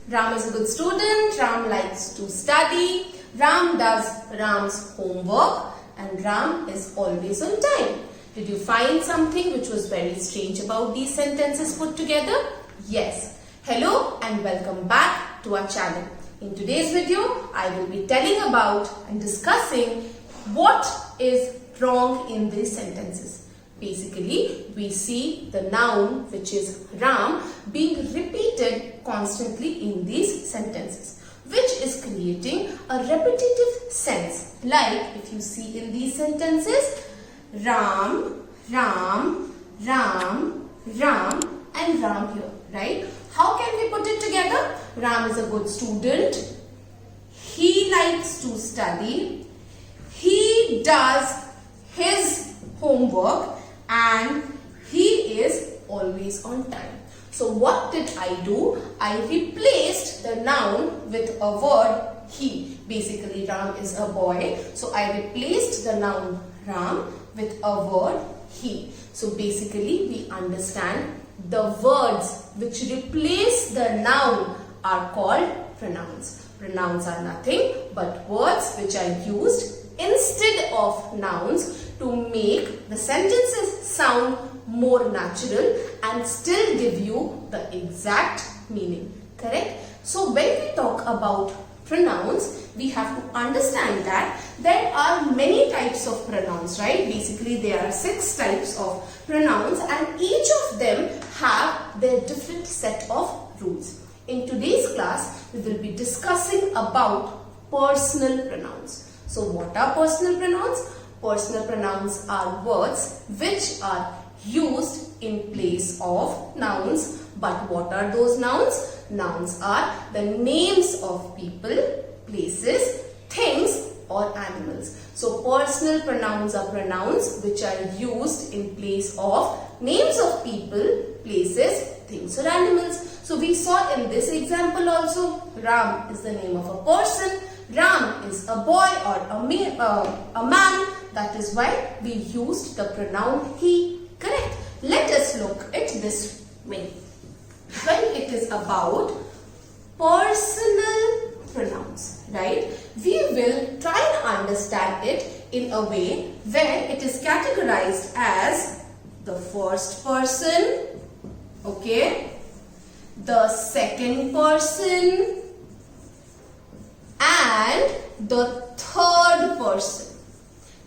Ram is a good student. Ram likes to study. Ram does Ram's homework. And Ram is always on time. Did you find something which was very strange about these sentences put together? Yes. Hello and welcome back to our channel. In today's video, I will be telling about and discussing what is wrong in these sentences. Basically, we see the noun which is Ram being repeated constantly in these sentences, which is creating a repetitive sense. Like if you see in these sentences, Ram, Ram, Ram, Ram and Ram here, right? How can we put it together? Ram is a good student. He likes to study. He does his homework and he is always on time. So what did I do? I replaced the noun with a word he. Basically Ram is a boy. So I replaced the noun Ram with a word he. So basically we understand the words which replace the noun are called pronouns. Pronouns are nothing but words which are used instead of nouns to make the sentences sound more natural and still give you the exact meaning. Correct? So when we talk about pronouns, we have to understand that there are many types of pronouns, right? Basically, there are 6 types of pronouns and each of them have their different set of rules. In today's class, we will be discussing about personal pronouns. So what are personal pronouns? Personal pronouns are words which are used in place of nouns. But what are those nouns? Nouns are the names of people, places, things or animals. So personal pronouns are pronouns which are used in place of names of people, places, things or animals. So we saw in this example also, Ram is the name of a person. Ram is a boy or a man. That is why we used the pronoun he. Correct? Let us look at this way. When it is about personal pronouns, right? We will try and understand it in a way where it is categorized as the first person, okay, the second person and the third person.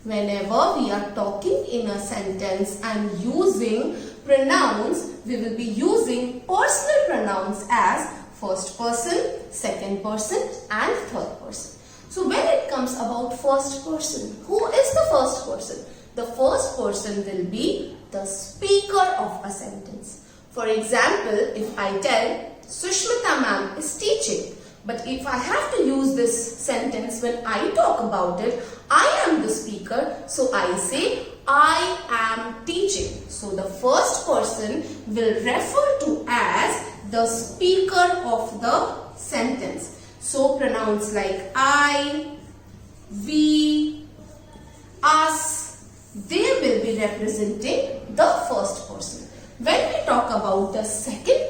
Whenever we are talking in a sentence and using pronouns, we will be using personal pronouns as first person, second person and third person. So when it comes about first person, who is the first person? The first person will be the speaker of a sentence. For example, if I tell Sushmita ma'am is teaching, but if I have to use this sentence when I talk about it, I am the speaker, so I say I am teaching. So the first person will refer to as the speaker of the sentence. So pronouns like I, we, us, they will be representing the first person. When we talk about the second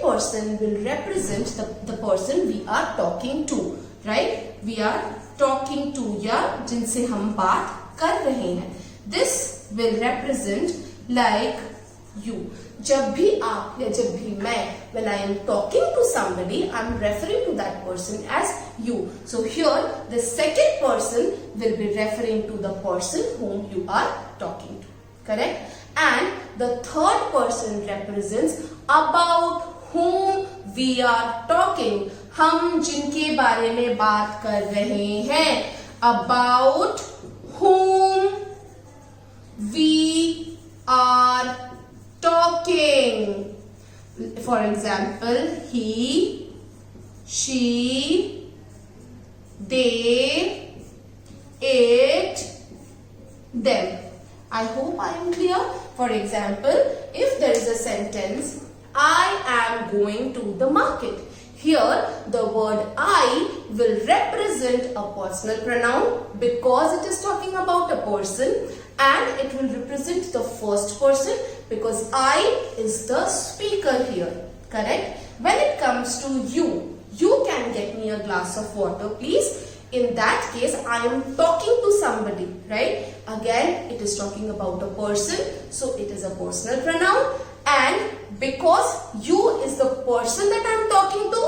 person will represent the person we are talking to, right? We are talking to या जिनसे हम बात कर रहे हैं. This will represent like you. जब भी आप या जब भी मैं, when I am talking to somebody, I am referring to that person as you. So here the second person will be referring to the person whom you are talking to. Correct? And the third person represents about whom we are talking. हम जिनके बारे में बात कर रहे हैं. About whom we are talking. For example, he, she, they, it, them. I hope I am clear. For example, if there is a sentence, I am going to the market. Here, the word I will represent a personal pronoun because it is talking about a person, and it will represent the first person because I is the speaker here. Correct? when it comes to you can get me a glass of water, please. In that case, I am talking to somebody, right? Again, it is talking about a person, so it is a personal pronoun. And because you is the person that I am talking to,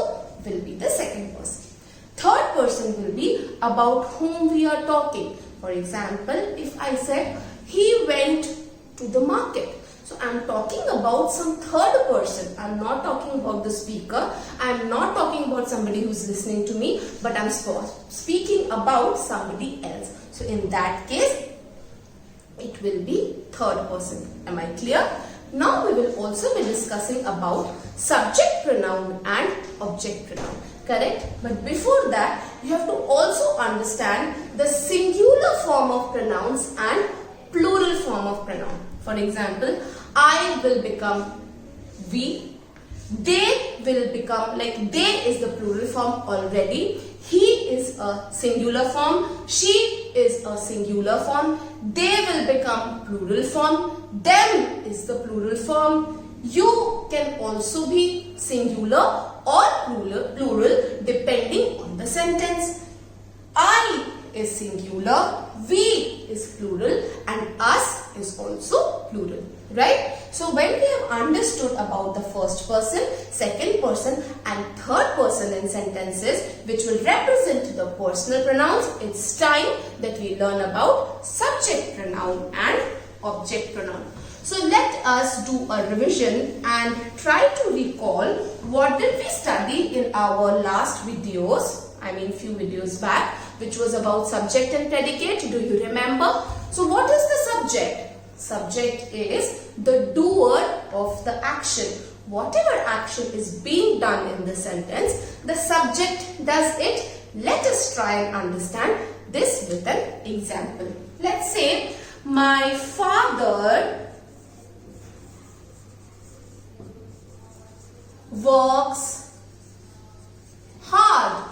will be the second person. Third person will be about whom we are talking. For example, if I said, he went to the market. So I am talking about some third person. I am not talking about the speaker. I am not talking about somebody who is listening to me, but I am speaking about somebody else. So in that case, it will be third person. Am I clear? Now we will also be discussing about subject pronoun and object pronoun. Correct? But before that, you have to also understand the singular form of pronouns and plural form of pronoun. For example, I will become we. They will become, like they is the plural form already. He is a singular form. She is a singular form. They will become plural form. Them is the plural form. You can also be singular or plural depending on the sentence. I is singular, we is plural, and us is also plural, right? So when we have understood about the first person, second person and third person in sentences which will represent the personal pronouns, it's time that we learn about subject pronoun and object pronoun. So let us do a revision and try to recall what did we study in our last videos, few videos back, which was about subject and predicate. Do you remember? So what is the subject? Subject is the doer of the action. Whatever action is being done in the sentence, the subject does it. Let us try and understand this with an example. Let's say, my father works hard.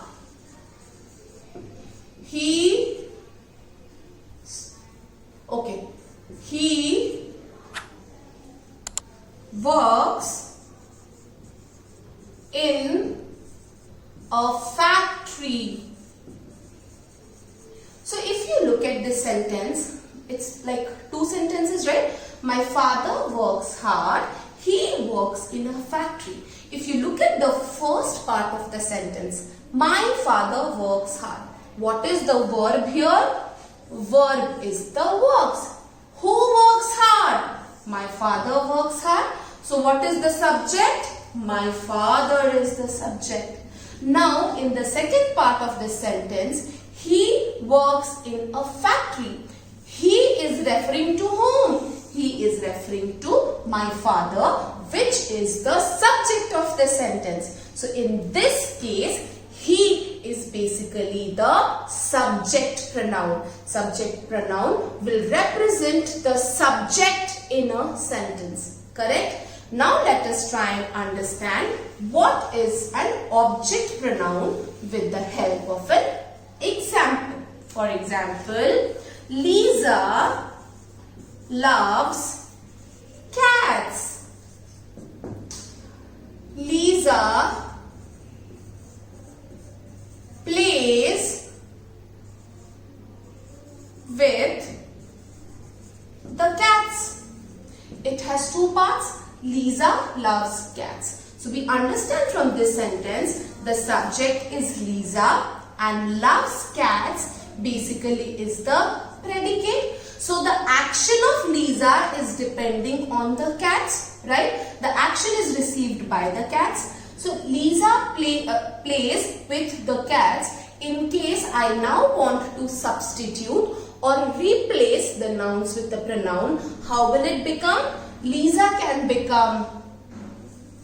He works in a factory. So if you look at this sentence, it's like two sentences, right? My father works hard. He works in a factory. If you look at the first part of the sentence, my father works hard. What is the verb here? Verb is the works. Who works hard? My father works hard. So what is the subject? My father is the subject. Now in the second part of this sentence, he works in a factory. He is referring to whom? He is referring to my father, which is the subject of the sentence. So in this case, he is basically the subject pronoun. Subject pronoun will represent the subject in a sentence. Correct? Now let us try and understand what is an object pronoun with the help of an example. For example, Lisa loves cats. Lisa plays with the cats. It has two parts. Lisa loves cats. So we understand from this sentence, the subject is Lisa and loves cats basically is the predicate. So the action of Lisa is depending on the cats, right? The action is received by the cats. So Lisa plays with the cats. In case I now want to substitute or replace the nouns with the pronoun, how will it become? Lisa can become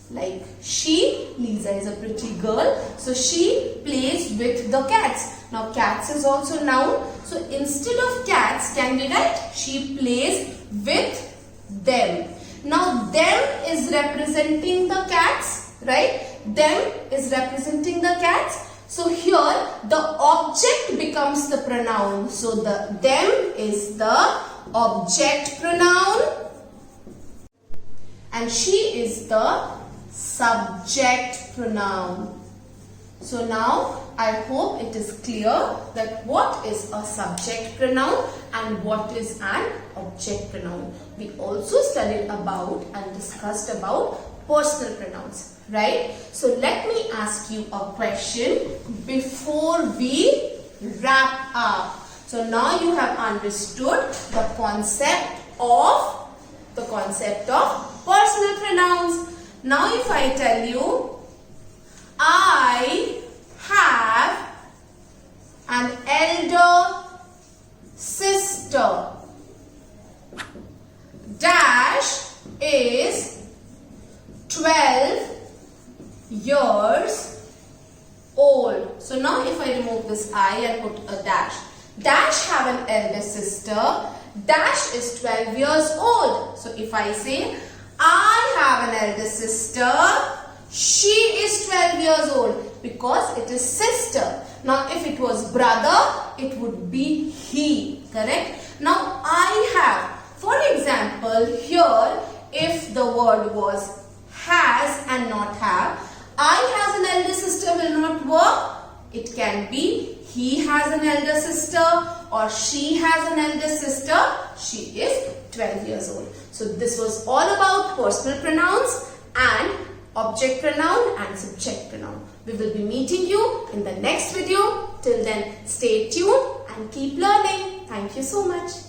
like she. Lisa is a pretty girl. So she plays with the cats. Now cats is also noun. So instead of cats, can we write she plays with them. Now them is representing the cats, right? Them is representing the cats. So here the object becomes the pronoun. So the them is the object pronoun and she is the subject pronoun. So now I hope it is clear that what is a subject pronoun and what is an object pronoun. We also studied about and discussed about personal pronouns, right? So let me ask you a question before we wrap up. So now you have understood the concept of personal pronouns. Now if I tell you, I have an elder sister. Dash is 12 years old. So now if I remove this I and put a dash. Dash have an elder sister. Dash is 12 years old. So if I say I have an elder sister, she is 12 years old because it is sister. Now if it was brother, it would be he, correct? Now I have, for example, here if the word was has and not have, I has an elder sister will not work. It can be he has an elder sister or she has an elder sister. She is 12 years old. So this was all about personal pronouns and object pronoun and subject pronoun. We will be meeting you in the next video. Till then, stay tuned and keep learning. Thank you so much.